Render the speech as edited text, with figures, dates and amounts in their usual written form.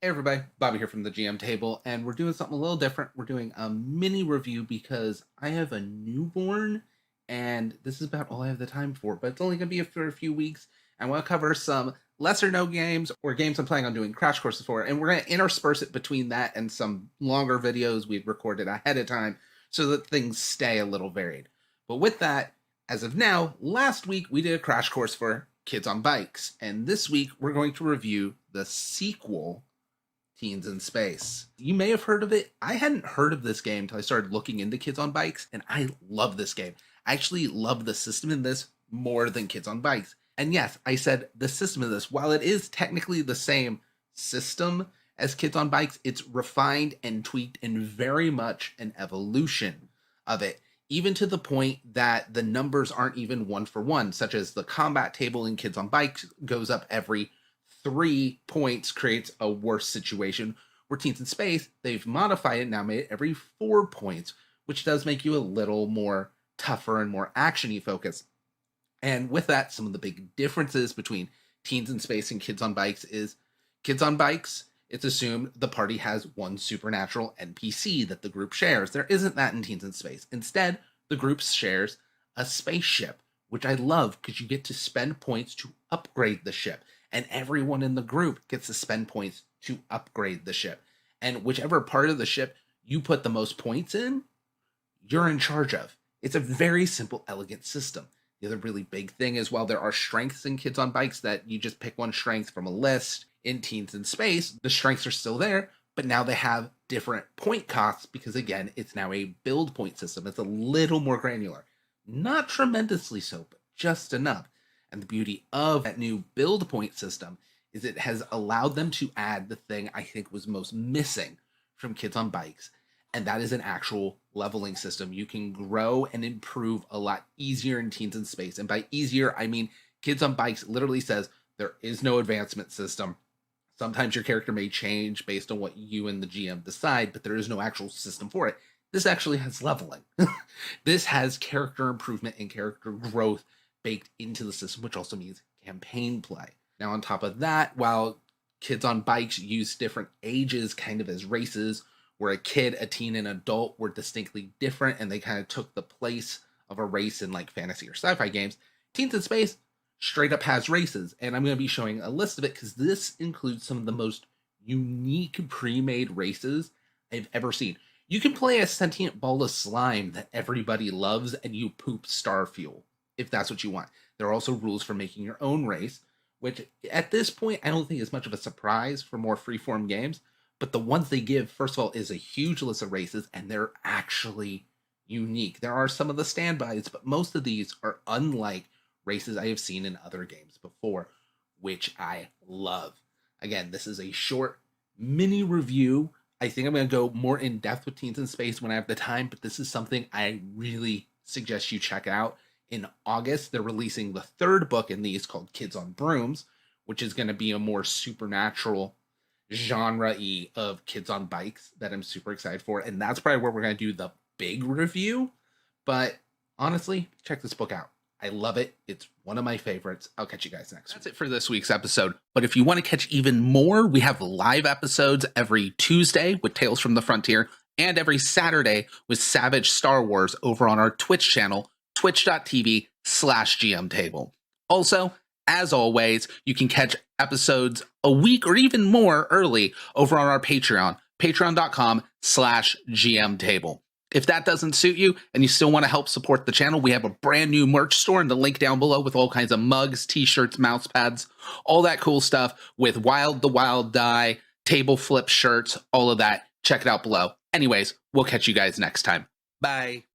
Hey everybody, Bobby here from the GM table, and we're doing something a little different. We're doing a mini review because I have a newborn, and this is about all I have the time for, but it's only going to be for a few weeks. I want to cover some lesser known games or games I'm planning on doing crash courses for, and we're going to intersperse it between that and some longer videos we've recorded ahead of time so that things stay a little varied. But with that, as of now, last week we did a crash course for Kids on Bikes, and this week we're going to review the sequel, Teens in Space. You may have heard of it. I hadn't heard of this game until I started looking into Kids on Bikes, and I love this game. I actually love the system in this more than Kids on Bikes. And yes, I said the system of this, while it is technically the same system as Kids on Bikes, it's refined and tweaked and very much an evolution of it, even to the point that the numbers aren't even one for one, such as the combat table in Kids on Bikes goes up every 3 points, creates a worse situation. Where Teens in Space, they've modified it now, made it every 4 points, which does make you a little more tougher and more action-y focused. And with that, some of the big differences between Teens in Space and Kids on Bikes is Kids on Bikes, it's assumed the party has one supernatural NPC that the group shares. There isn't that in Teens in Space. Instead, the group shares a spaceship, which I love because you get to spend points to upgrade the ship. And everyone in the group gets to spend points to upgrade the ship. And whichever part of the ship you put the most points in, you're in charge of. It's a very simple, elegant system. The other really big thing is, while there are strengths in Kids on Bikes that you just pick one strength from a list, in Teens in Space, the strengths are still there, but now they have different point costs because, again, it's now a build point system. It's a little more granular. Not tremendously so, but just enough. And the beauty of that new build point system is it has allowed them to add the thing I think was most missing from Kids on Bikes, and that is an actual leveling system. You can grow and improve a lot easier in Teens in Space. And by easier, I mean Kids on Bikes literally says there is no advancement system. Sometimes your character may change based on what you and the GM decide, but there is no actual system for it. This actually has leveling. This has character improvement and character growth baked into the system, which also means campaign play. Now, on top of that, while Kids on Bikes use different ages kind of as races, where a kid, a teen, and an adult were distinctly different, and they kind of took the place of a race in like fantasy or sci-fi games, Teens in Space straight up has races, and I'm going to be showing a list of it because this includes some of the most unique pre-made races I've ever seen. You can play a sentient ball of slime that everybody loves, and you poop star fuel, if that's what you want. There are also rules for making your own race, which at this point I don't think is much of a surprise for more freeform games, but the ones they give, first of all, is a huge list of races, and they're actually unique. There are some of the standbys, but most of these are unlike races I have seen in other games before, which I love. Again, this is a short mini review. I think I'm going to go more in depth with Teens in Space when I have the time, but this is something I really suggest you check out. In August, they're releasing the third book in these called Kids on Brooms, which is going to be a more supernatural genre-y of Kids on Bikes that I'm super excited for. And that's probably where we're going to do the big review. But honestly, check this book out. I love it. It's one of my favorites. I'll catch you guys next week. That's it for this week's episode. But if you want to catch even more, we have live episodes every Tuesday with Tales from the Frontier and every Saturday with Savage Star Wars over on our Twitch channel, twitch.tv/GMTable. Also, as always, you can catch episodes a week or even more early over on our Patreon, patreon.com/GMTable. If that doesn't suit you and you still want to help support the channel, we have a brand new merch store in the link down below with all kinds of mugs, t-shirts, mouse pads, all that cool stuff with Wild the Wild Die, table flip shirts, all of that. Check it out below. Anyways, we'll catch you guys next time. Bye.